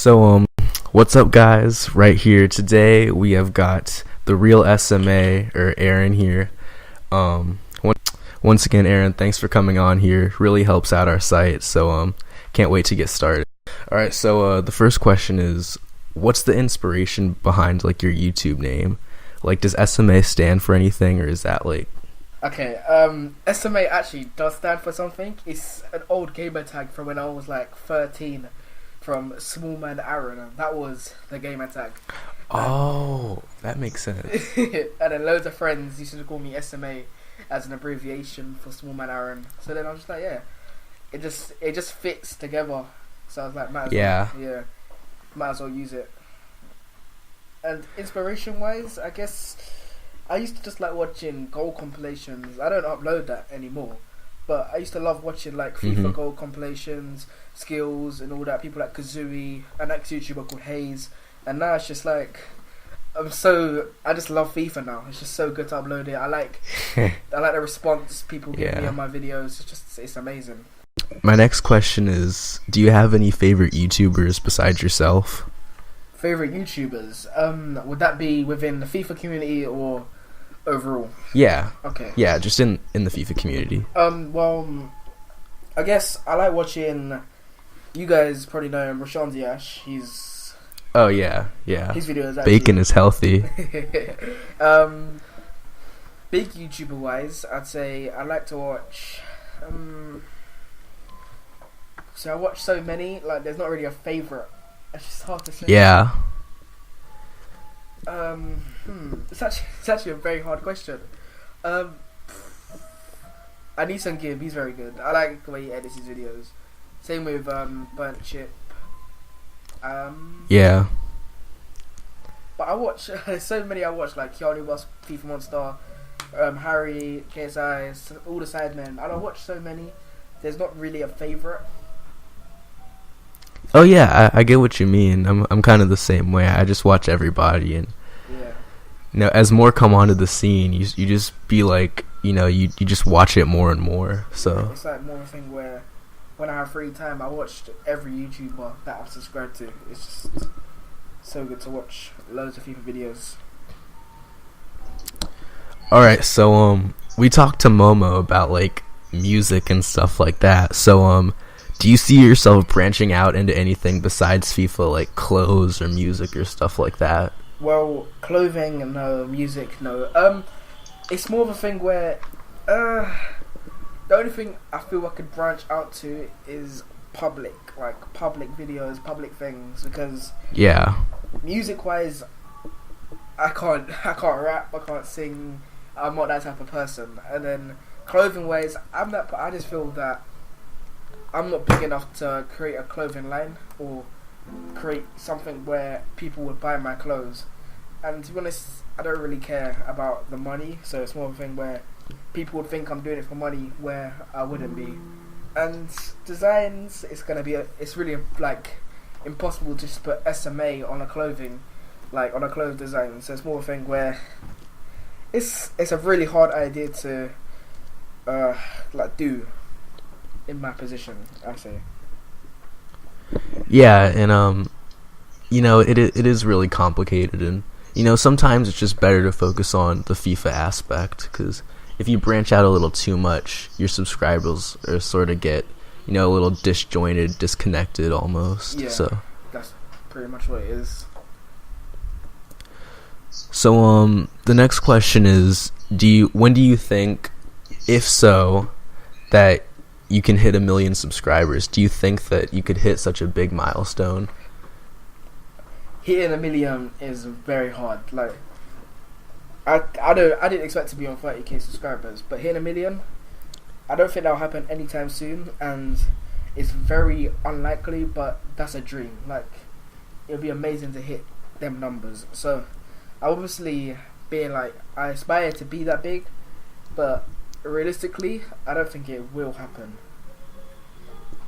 So, what's up, guys? Right here today, we have got the real SMA or Aaron here. Um, on- Once again, Aaron, thanks for coming on here. Really helps out our site. So, can't wait to get started. All right. So, the first question is, what's the inspiration behind like your YouTube name? Like, does SMA stand for anything, or is that like? Okay, SMA actually does stand for something. It's an old gamer tag from when I was like 13 from Small Man Aaron. That was the gamer tag. Oh, that makes sense. And then loads of friends used to call me SMA as an abbreviation for Small Man Aaron. So then I was just like, yeah, it just fits together. So I was like, might as well use it. And inspiration wise, I guess I used to just like watching gold compilations. I don't upload that anymore, but I used to love watching like FIFA gold compilations, skills and all that. People like Kazooie, an ex-YouTuber called Hayes, and now it's just like I just love FIFA now. It's just so good to upload it. I like the response people give me on my videos. It's amazing. My next question is, do you have any favorite YouTubers besides yourself? Favorite YouTubers? Would that be within the FIFA community or overall? Yeah. Okay. Yeah, just in the FIFA community. Well, I guess I like watching. You guys probably know him, Rashawn Diash. Oh yeah. His videos. Actually, Bacon is healthy. Big YouTuber wise, I'd say I like to watch. So I watch so many. Like, there's not really a favorite. It's just hard to say. Yeah. It's actually a very hard question. I need some Gibb. He's very good. I like the way he edits his videos. Same with Burnt Chip. Yeah. But I watch so many. I watch like Keanu Boss, FIFA Monster, Harry, KSI, all the Sidemen. I don't watch so many. There's not really a favorite. Oh yeah, I get what you mean. I'm kind of the same way. I just watch everybody, and as more come onto the scene, you just be like, you just watch it more and more. So it's like more of a thing where when I have free time, I watched every YouTuber that I've subscribed to. It's just so good to watch loads of FIFA videos. all right, so we talked to Momo about like music and stuff like that. So do you see yourself branching out into anything besides FIFA, like clothes or music or stuff like that? Well, clothing, no. Music, no. It's more of a thing where the only thing I feel I could branch out to is public videos, public things, because music-wise, I can't rap, I can't sing. I'm not that type of person. And then clothing-wise, I just feel that I'm not big enough to create a clothing line or create something where people would buy my clothes. And to be honest, I don't really care about the money, so it's more of a thing where people would think I'm doing it for money where I wouldn't be. And designs, it's really like impossible to just put SMA on a clothing, like on a clothes design. So it's more of a thing where it's a really hard idea to do in my position, I say. Yeah, and it is really complicated, and sometimes it's just better to focus on the FIFA aspect, because if you branch out a little too much, your subscribers are sort of get a little disjointed, disconnected almost. Yeah, so that's pretty much what it is. So the next question is, when do you think, if so, that you can hit 1 million subscribers? Do you think that you could hit such a big milestone? Hitting 1 million is very hard. Like, I didn't expect to be on 30k subscribers, but hitting 1 million, I don't think that'll happen anytime soon, and it's very unlikely. But that's a dream. Like, it'll be amazing to hit them numbers. So, obviously, being like, I aspire to be that big, but realistically, I don't think it will happen.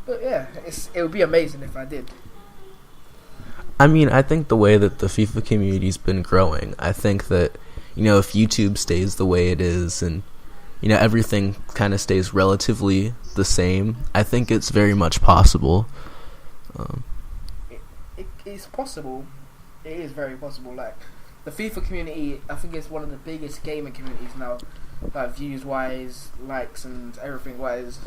But yeah, it would be amazing if I did. I mean, I think the way that the FIFA community's been growing, I think that, if YouTube stays the way it is and, everything kind of stays relatively the same, I think it's very much possible. it's possible. It is very possible. Like the FIFA community, I think it's one of the biggest gaming communities now. Like views wise, likes and everything wise.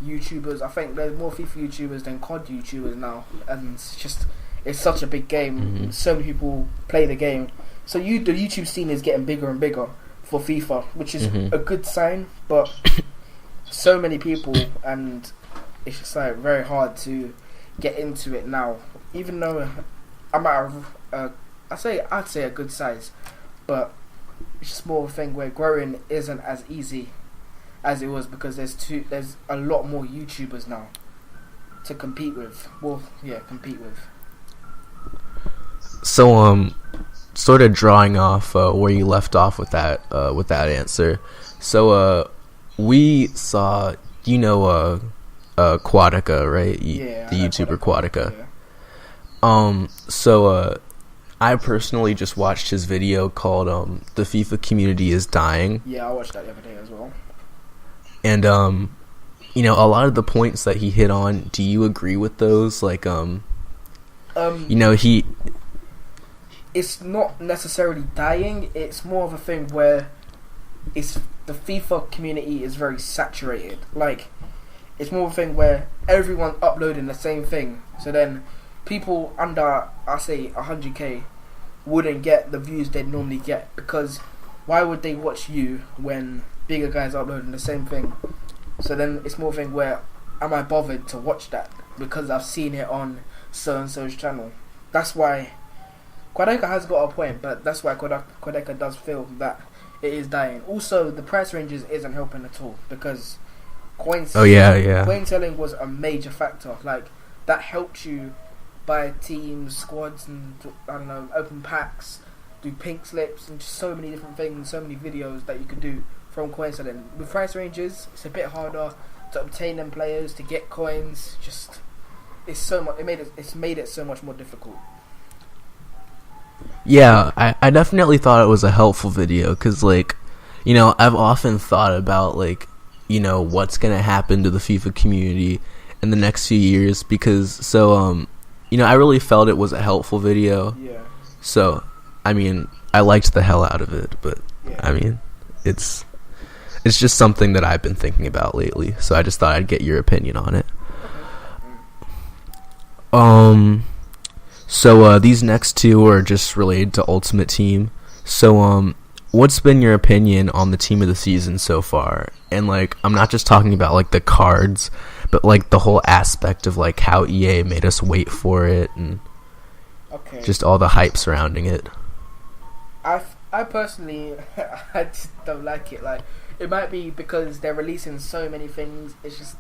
YouTubers, I think there's more FIFA YouTubers than COD YouTubers now, and it's such a big game. Mm-hmm. So many people play the game, so the YouTube scene is getting bigger and bigger for FIFA, which is a good sign. But so many people, and it's just like very hard to get into it now. Even though I'm at I'd say a good size, but it's just more of a thing where growing isn't as easy as it was, because there's a lot more YouTubers now to compete with. Compete with. So sort of drawing off where you left off with that answer. So we saw, Quadica, right? The YouTuber Quadica. Yeah. So I personally just watched his video called "The FIFA Community is Dying." Yeah, I watched that the other day as well. And a lot of the points that he hit on, do you agree with those? Like it's not necessarily dying. It's more of a thing where the FIFA community is very saturated. Like it's more of a thing where everyone's uploading the same thing. So then people under, I say, 100k wouldn't get the views they'd normally get, because why would they watch you when bigger guys are uploading the same thing? So then it's more of a thing where, am I bothered to watch that because I've seen it on so-and-so's channel? That's why Quadica has got a point, but that's why Quadica does feel that it is dying. Also, the price ranges isn't helping at all, because coin selling was a major factor. Like, that helped you buy teams, squads, and open packs, do pink slips, and just so many different things, so many videos that you could do from coin selling. With price ranges, it's a bit harder to obtain them players, to get coins. It's made it so much more difficult. Yeah, I definitely thought it was a helpful video, because I've often thought about what's gonna happen to the FIFA community in the next few years, because I really felt it was a helpful video. Yeah. So I liked the hell out of it, but yeah. It's just something that I've been thinking about lately, so I just thought I'd get your opinion on it. So these next two are just related to Ultimate Team. So what's been your opinion on the team of the season so far? And I'm not just talking about the cards, but the whole aspect of how EA made us wait for it, and just all the hype surrounding it. I personally I just don't like it. It might be because they're releasing so many things. It's just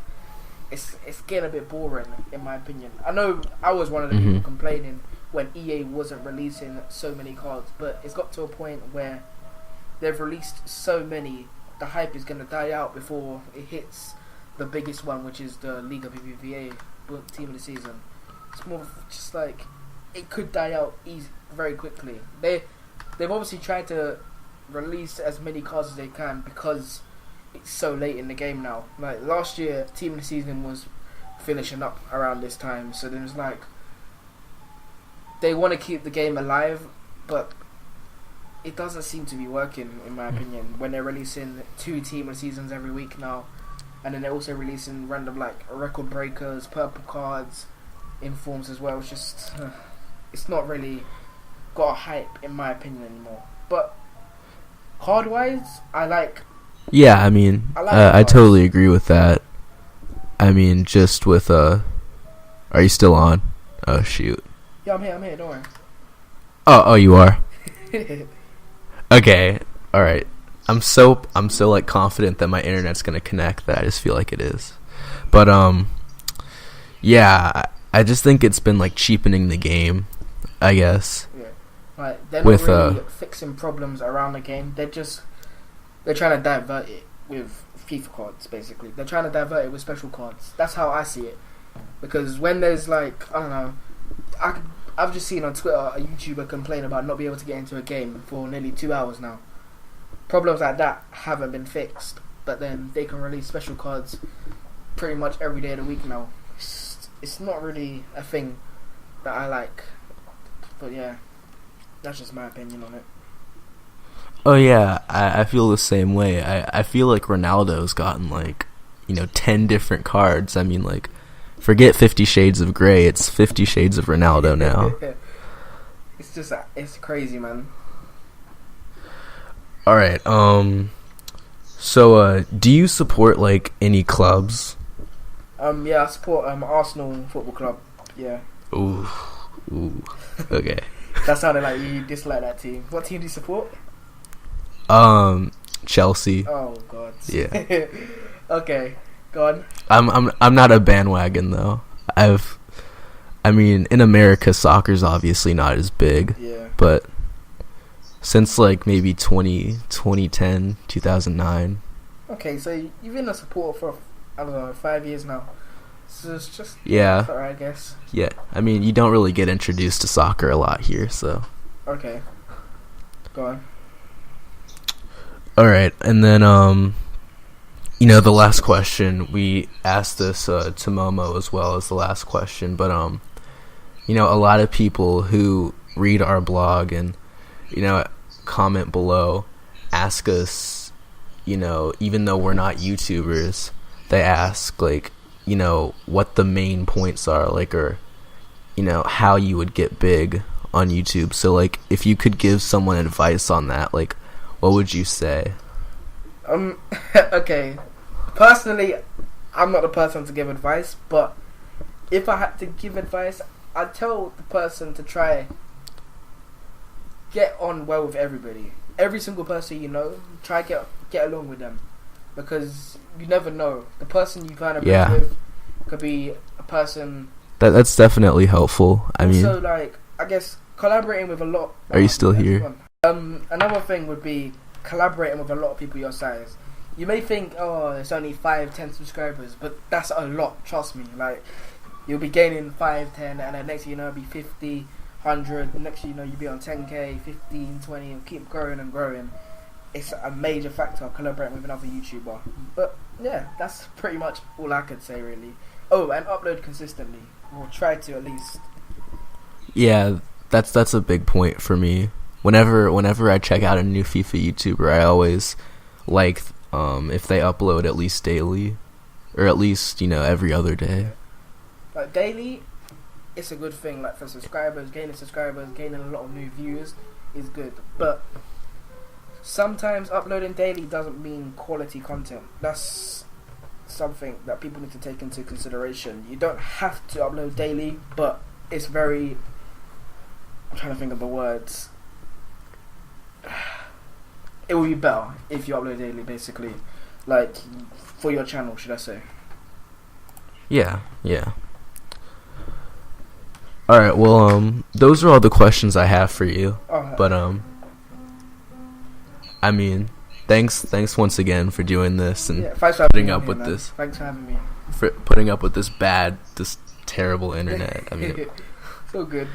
it's getting a bit boring, in my opinion. I know I was one of the people complaining when EA wasn't releasing so many cards, but it's got to a point where they've released so many, the hype is going to die out before it hits the biggest one, which is the Liga BBVA team of the season. It's more just it could die out very quickly. They've obviously tried to release as many cards as they can, because it's so late in the game now. Last year, team of the season was finishing up around this time, so then it's they want to keep the game alive, but it doesn't seem to be working, in my opinion, when they're releasing 2 team of the seasons every week now, and then they're also releasing random record breakers, purple cards, informs as well. It's just it's not really got a hype, in my opinion, anymore. But card wise, I like. Yeah, I totally agree with that. Just with are you still on? Oh shoot. Yeah, I'm here, don't worry. Oh, you are? Okay, alright. I'm so confident that my internet's gonna connect that I just feel like it is. But yeah, I just think it's been cheapening the game, I guess. Yeah. They're not really fixing problems around the game. They're trying to divert it with FIFA cards, basically. They're trying to divert it with special cards. That's how I see it. Because when there's I've just seen on Twitter a YouTuber complain about not being able to get into a game for nearly 2 hours now. Problems like that haven't been fixed, but then they can release special cards pretty much every day of the week now. It's not really a thing that I like. But yeah, that's just my opinion on it. Oh yeah, I feel the same way. I feel like Ronaldo's gotten like, 10 different cards. I mean, like, forget 50 Shades of Grey. It's 50 Shades of Ronaldo now. It's crazy, man. All right. So, do you support like any clubs? Yeah, I support Arsenal Football Club. Yeah. Ooh. Okay. That sounded like you dislike that team. What team do you support? Chelsea. Oh God. Yeah. Okay, go on. I'm not a bandwagon though. In America, soccer's obviously not as big. Yeah. But since like maybe 2010, 2009. Okay, so you've been a supporter for, I don't know, 5 years now. So it's just... Yeah. Alright, I guess. Yeah. I mean, you don't really get introduced to soccer a lot here, so... Okay. Go on. Alright, and then, the last question, we asked this to Momo as well as the last question, but, a lot of people who read our blog and, comment below, ask us, even though we're not YouTubers, they ask, like, what the main points are, like, or, how you would get big on YouTube. So, like, if you could give someone advice on that, like, what would you say? Okay. Personally, I'm not the person to give advice, but if I had to give advice, I'd tell the person to try get on well with everybody. Every single person you know, try get along with them, because you never know. The person you kind of with could be a person. That's definitely helpful. I guess collaborating with a lot. Are you still here? Another thing would be collaborating with a lot of people your size. You may think, oh, it's only 5-10 subscribers, but that's a lot. Trust me. Like, you'll be gaining 5, 10, and then next thing you know, it'll be 50, 100. Next thing you know, you'll be on 10k, 15, 20, and keep growing and growing. It's a major factor, collaborating with another YouTuber. But yeah, that's pretty much all I could say, really. Oh, and upload consistently. Or try to at least. Yeah, that's a big point for me. Whenever I check out a new FIFA YouTuber, I always like if they upload at least daily, or at least every other day. Like daily, it's a good thing. Like for subscribers, gaining a lot of new viewers is good. But sometimes uploading daily doesn't mean quality content. That's something that people need to take into consideration. You don't have to upload daily, but it's very... I'm trying to think of the words. It will be better if you upload daily, basically. Like, for your channel, should I say. Yeah. Alright, well, those are all the questions I have for you. But, thanks once again for doing this and putting up with this. Thanks for having me. For putting up with this terrible internet. So good.